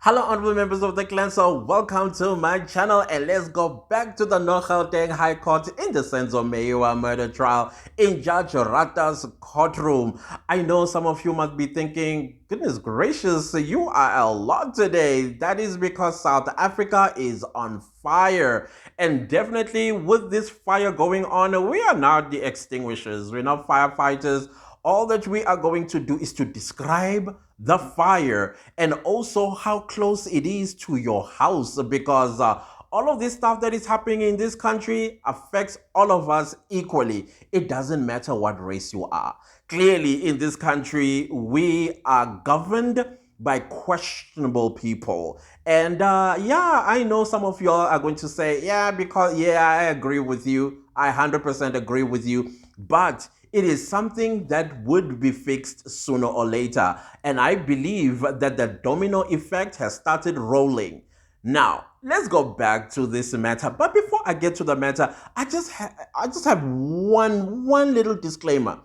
Hello honorable members of the clan, so welcome to my channel and let's go back to the North Gauteng High Court in the Senzo Meyiwa murder trial in Judge Rata's courtroom. I know some of you must be thinking, goodness gracious, you are a lot today. That is because South Africa is on fire, and definitely with this fire going on, we are not the extinguishers, we're not firefighters. All that we are going to do is to describe the fire and also how close it is to your house, because all of this stuff that is happening in this country affects all of us equally. It doesn't matter what race you are. Clearly, in this country, we are governed by questionable people. And yeah, I know some of y'all are going to say, yeah, because, yeah, I agree with you. I 100% agree with you. But it is something that would be fixed sooner or later. And I believe that the domino effect has started rolling. Now, let's go back to this matter. But before I get to the matter, I just have one little disclaimer.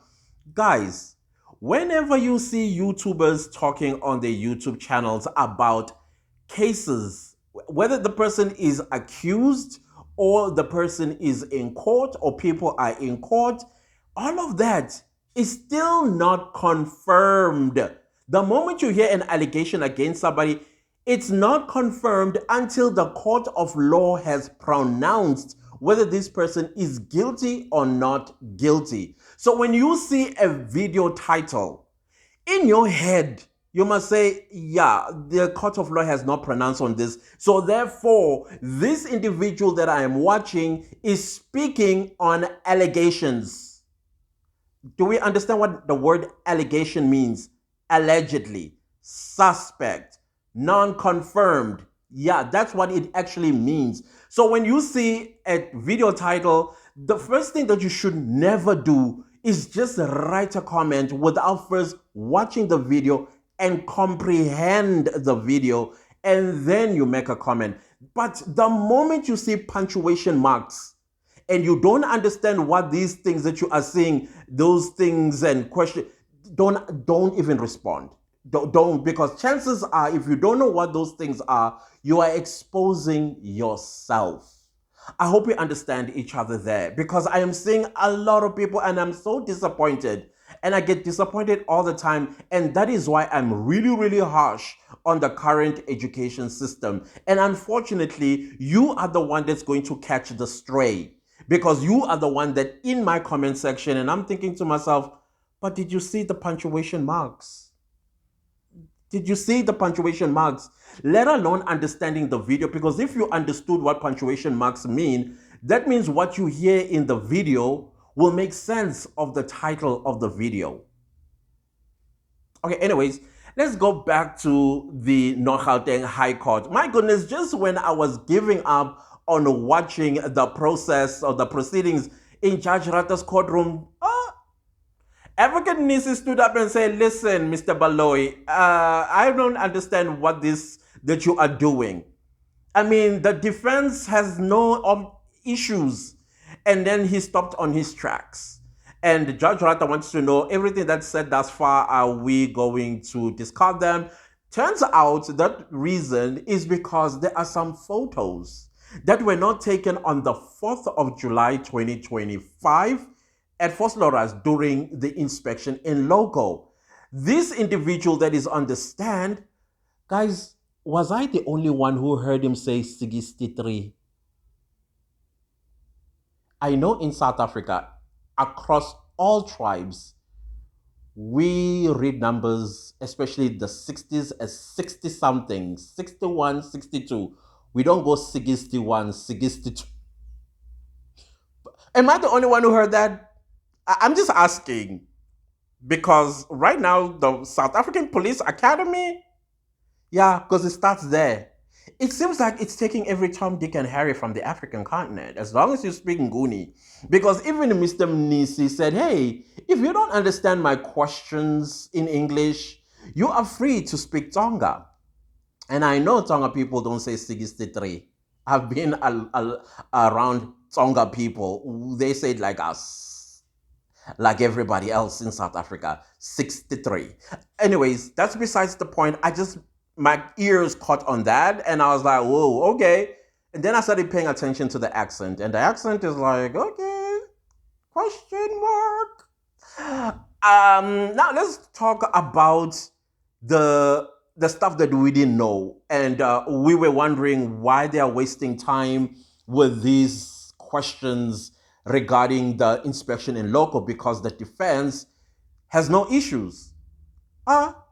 Guys, whenever you see YouTubers talking on their YouTube channels about cases, whether the person is accused or the person is in court or people are in court, all of that is still not confirmed. The moment you hear an allegation against somebody, it's not confirmed until the court of law has pronounced whether this person is guilty or not guilty. So when you see a video title, in your head, you must say, yeah, the court of law has not pronounced on this. So therefore, this individual that I am watching is speaking on allegations. Do we understand what the word allegation means? Allegedly, suspect, non-confirmed. Yeah, that's what it actually means. So when you see a video title, the first thing that you should never do is just write a comment without first watching the video and comprehend the video, and then you make a comment. But the moment you see punctuation marks, and you don't understand what these things that you are seeing, those things and question, don't even respond. Don't, because chances are, if you don't know what those things are, you are exposing yourself. I hope we understand each other there, because I am seeing a lot of people and I'm so disappointed. And I get disappointed all the time. And that is why I'm really harsh on the current education system. And unfortunately, you are the one that's going to catch the stray, because you are the one that in my comment section, and I'm thinking to myself, but did you see the punctuation marks? Did you see the punctuation marks? Let alone understanding the video, because if you understood what punctuation marks mean, that means what you hear in the video will make sense of the title of the video. Okay, anyways, let's go back to the North Gauteng High Court. My goodness, just when I was giving up on watching the process or the proceedings in Judge Rata's courtroom, Advocate Nisi stood up and said, listen, Mr. Baloy, I don't understand what this that you are doing. I mean, the defense has no issues. And then he stopped on his tracks. And Judge Rata wants to know everything that's said thus far, are we going to discard them? Turns out that reason is because there are some photos that were not taken on the 4th of July 2025 at Fort Loras during the Inspection-in-Loco. This individual that is on the stand, guys, was I the only one who heard him say 63? I know in South Africa, across all tribes, we read numbers, especially the 60s, as 60 something, 61, 62. We don't go 61, 62. Am I the only one who heard that? I'm just asking, because right now the South African Police Academy, yeah, because it starts there. It seems like it's taking every Tom, Dick, and Harry from the African continent, as long as you speak Nguni. Because even Mr. Mnisi said, hey, if you don't understand my questions in English, you are free to speak Tonga. And I know Tonga people don't say 63. I've been around Tonga people. They say it like us, like everybody else in South Africa, 63. Anyways, that's besides the point. my ears caught on that, and I was like, whoa, okay. And then I started paying attention to the accent, and the accent is like, okay, question mark. Now let's talk about the stuff that we didn't know, and we were wondering why they are wasting time with these questions regarding the inspection in loco, because the defense has no issues. Ah,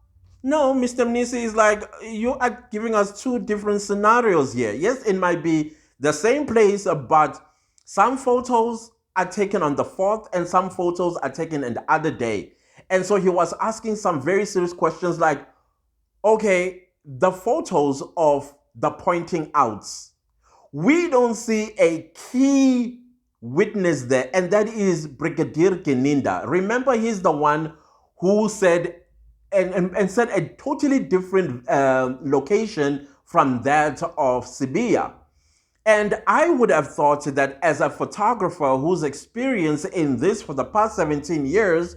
no, Mr. Mnisi is like, you are giving us two different scenarios here. Yes, it might be the same place, but some photos are taken on the 4th and some photos are taken in the other day. And so he was asking some very serious questions like, okay, the photos of the pointing outs, we don't see a key witness there, and that is Brigadier Gininda. Remember, he's the one who said and said a totally different location from that of Sibiya. And I would have thought that as a photographer who's experienced in this for the past 17 years,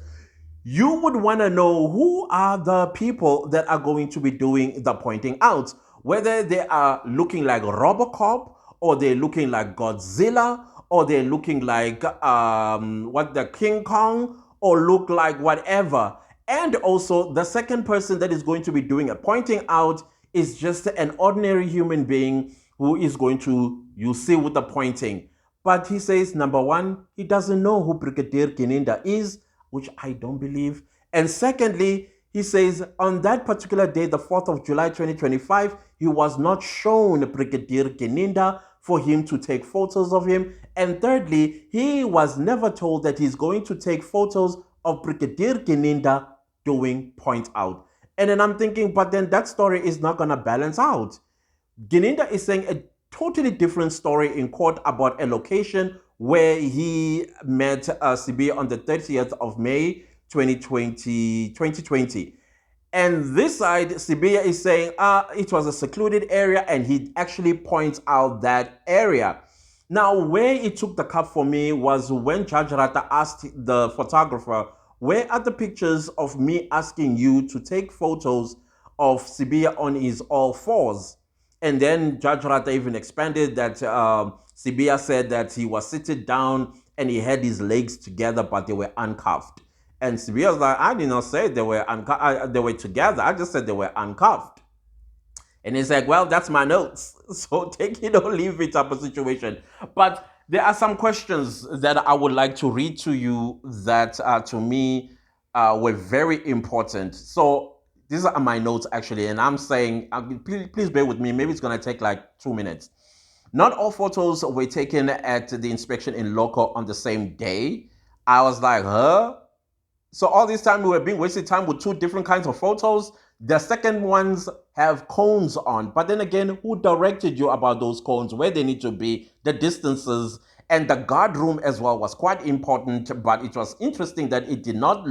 you would want to know who are the people that are going to be doing the pointing out, whether they are looking like Robocop, or they're looking like Godzilla, or they're looking like what the King Kong, or look like whatever. And also, the second person that is going to be doing a pointing out is just an ordinary human being who is going to, you see, with the pointing. But he says, number one, he doesn't know who Brigadier Gininda is, which I don't believe. And secondly, he says on that particular day, the 4th of July 2025, he was not shown Brigadier Gininda for him to take photos of him. And thirdly, he was never told that he's going to take photos of Brigadier Gininda doing point out. And then I'm thinking, but then that story is not going to balance out. Gininda is saying a totally different story in court about a location where he met Sibiya on the 30th of May 2020. And this side, Sibiya is saying it was a secluded area, and he actually points out that area. Now, where it took the cup for me was when Judge Rata asked the photographer, where are the pictures of me asking you to take photos of Sibiya on his all fours? And then Judge Rata even expanded that Sibiya said that he was sitting down and he had his legs together, but they were uncuffed. And Sibiya was like, I did not say they were they were together. I just said they were uncuffed. And he's like, well, that's my notes. So take it or leave it type of situation. But there are some questions that I would like to read to you that to me were very important. So these are my notes actually, and I'm saying, please bear with me. Maybe it's going to take like 2 minutes. Not all photos were taken at the Inspection-in-Loco on the same day. I was like, huh? So all this time we were being wasted time with two different kinds of photos. The second ones have cones on. But then again, who directed you about those cones, where they need to be, the distances, and the guard room as well was quite important. But it was interesting that it did not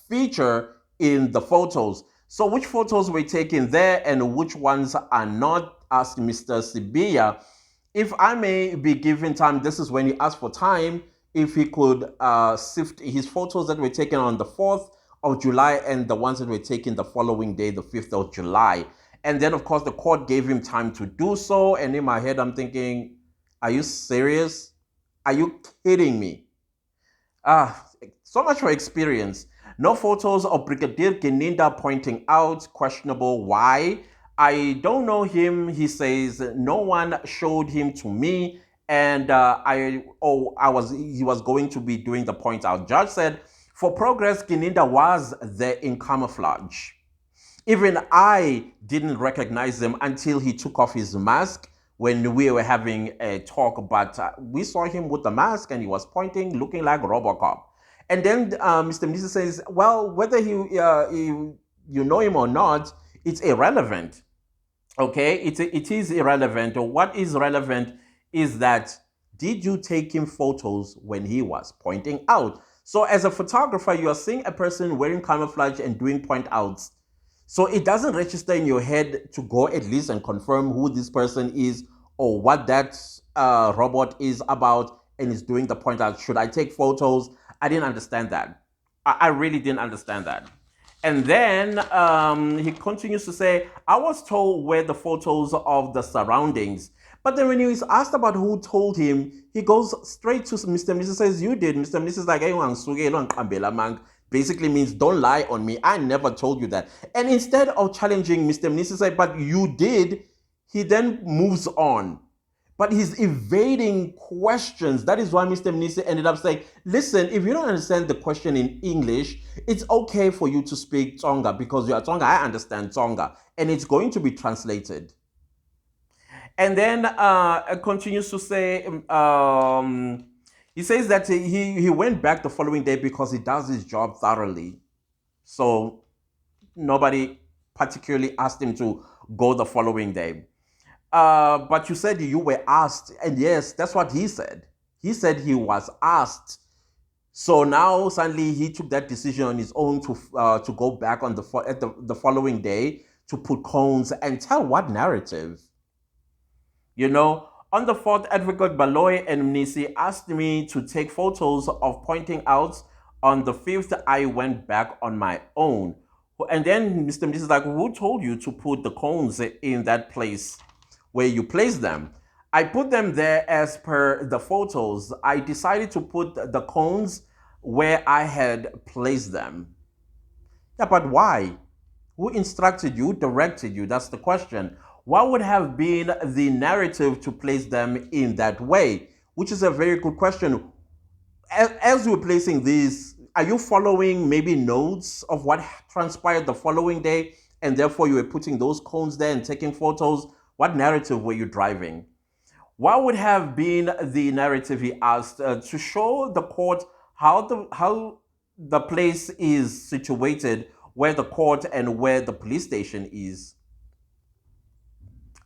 feature in the photos. So which photos were taken there and which ones are not, asked Mr. Sibiya. If I may be given time, this is when he asked for time, if he could sift his photos that were taken on the 4th of July and the ones that were taken the following day, the 5th of July. And then, of course, the court gave him time to do so. And in my head, I'm thinking, are you serious? Are you kidding me? So much for experience. No photos of Brigadier Gininda pointing out, questionable. Why? I don't know him. He says no one showed him to me, and he was going to be doing the point out. Judge said, for progress, Gininda was there in camouflage. Even I didn't recognize him until he took off his mask when we were having a talk, but we saw him with the mask and he was pointing, looking like Robocop. And then Mr. Muzi says, well, whether you know him or not, it's irrelevant. Okay, it is irrelevant. What is relevant is that, did you take him photos when he was pointing out? So as a photographer, you are seeing a person wearing camouflage and doing point outs. So it doesn't register in your head to go at least and confirm who this person is or what that robot is about and is doing the point out. Should I take photos? I didn't understand that. I really didn't understand that. And then he continues to say, I was told where the photos of the surroundings. But then when he was asked about who told him, he goes straight to Mr. Mrs. Says, you did. Mr. Mrs. Like, hey, basically means don't lie on me. I never told you that. And instead of challenging Mr. Mrs. Said, but you did, he then moves on. But he's evading questions. That is why Mr. Mnisi ended up saying, listen, if you don't understand the question in English, it's okay for you to speak Tsonga because you are Tsonga. I understand Tsonga. And it's going to be translated. And then it continues to say, he says that he went back the following day because he does his job thoroughly. So nobody particularly asked him to go the following day. But you said you were asked, and yes, that's what he said. He said he was asked. So now suddenly he took that decision on his own to go back on the following day to put cones and tell what narrative. You know, on the 4th, Advocate Baloy and Mnisi asked me to take photos of pointing out. On the 5th, I went back on my own. And then Mr. Mnisi is like, who told you to put the cones in that place where you place them? I put them there as per the photos. I decided to put the cones where I had placed them. Yeah, but why? Who instructed you, directed you? That's the question. What would have been the narrative to place them in that way? Which is a very good question. As you're placing these, are you following maybe notes of what transpired the following day, and therefore you were putting those cones there and taking photos? What narrative were you driving? What would have been the narrative, he asked, to show the court how the place is situated, where the court and where the police station is?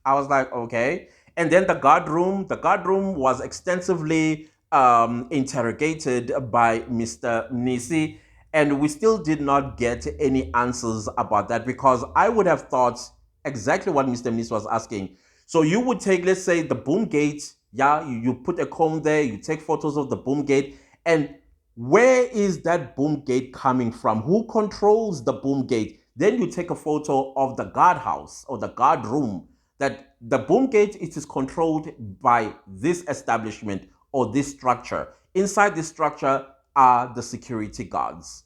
I was like, okay. And then the guard room was extensively interrogated by Mr. Nisi, and we still did not get any answers about that because I would have thought exactly what Mr. Nisi was asking. So you would take, let's say, the boom gate, yeah, you put a cone there, you take photos of the boom gate, and where is that boom gate coming from? Who controls the boom gate? Then you take a photo of the guardhouse or the guard room, that the boom gate, it is controlled by this establishment or this structure. Inside this structure are the security guards.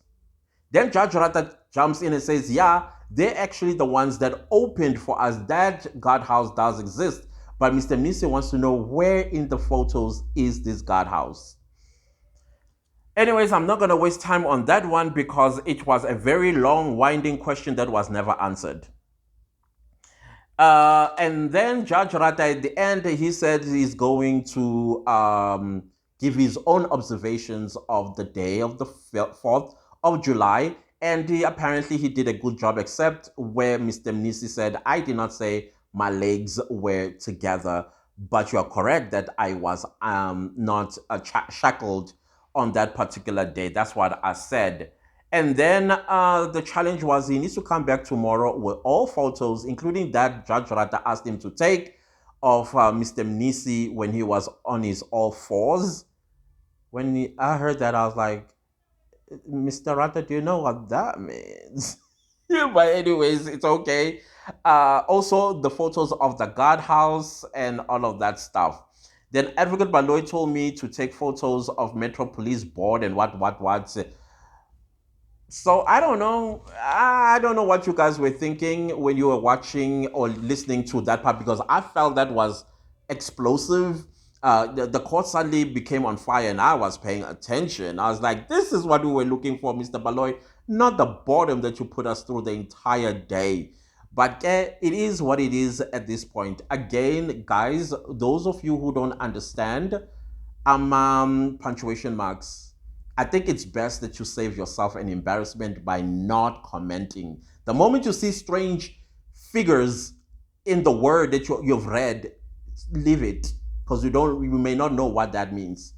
Then Judge Rata jumps in and says, yeah, they're actually the ones that opened for us. That guardhouse does exist. But Mr. Nisi wants to know where in the photos is this guardhouse. Anyways, I'm not going to waste time on that one because it was a very long, winding question that was never answered. And then Judge Rata at the end, he said he's going to give his own observations of the day of the 4th of July. And apparently he did a good job, except where Mr. Mnisi said, I did not say my legs were together, but you are correct that I was not shackled on that particular day. That's what I said. And then the challenge was he needs to come back tomorrow with all photos, including that Judge Rata asked him to take of Mr. Mnisi when he was on his all fours. When I heard that, I was like, Mr. Rata, do you know what that means? But anyways, it's okay. Also, the photos of the guardhouse and all of that stuff. Then Advocate Baloy told me to take photos of Metro Police Board and what. So I don't know. I don't know what you guys were thinking when you were watching or listening to that part because I felt that was explosive. The court suddenly became on fire and I was paying attention. I was like, this is what we were looking for, Mr. Baloy, not the boredom that you put us through the entire day. But it is what it is at this point. Again, guys, those of you who don't understand punctuation marks, I think it's best that you save yourself an embarrassment by not commenting. The moment you see strange figures in the word that you've read, leave it because you may not know what that means.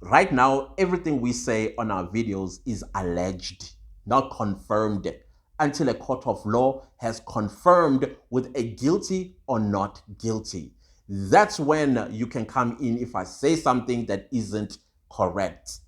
Right now, everything we say on our videos is alleged, not confirmed, until a court of law has confirmed with a guilty or not guilty. That's when you can come in if I say something that isn't correct.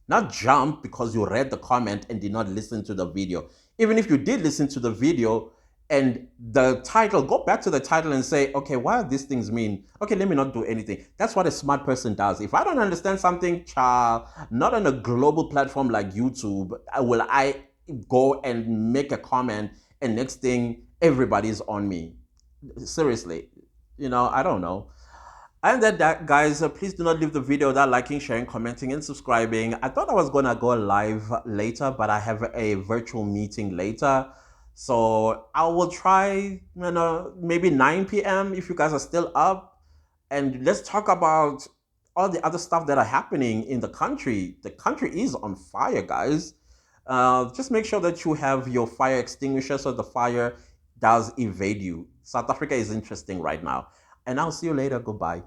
Not jump because you read the comment and did not listen to the video. Even if you did listen to the video and the title, go back to the title and say, okay, what do these things mean? Okay, let me not do anything. That's what a smart person does. If I don't understand something, child, not on a global platform like YouTube, will I go and make a comment and next thing, everybody's on me. Seriously, I don't know. And then that, guys, please do not leave the video without liking, sharing, commenting, and subscribing. I thought I was gonna go live later, but I have a virtual meeting later. So I will try, maybe 9 p.m. if you guys are still up. And let's talk about all the other stuff that are happening in the country. The country is on fire, guys. Just make sure that you have your fire extinguisher so the fire does evade you. South Africa is interesting right now. And I'll see you later. Goodbye.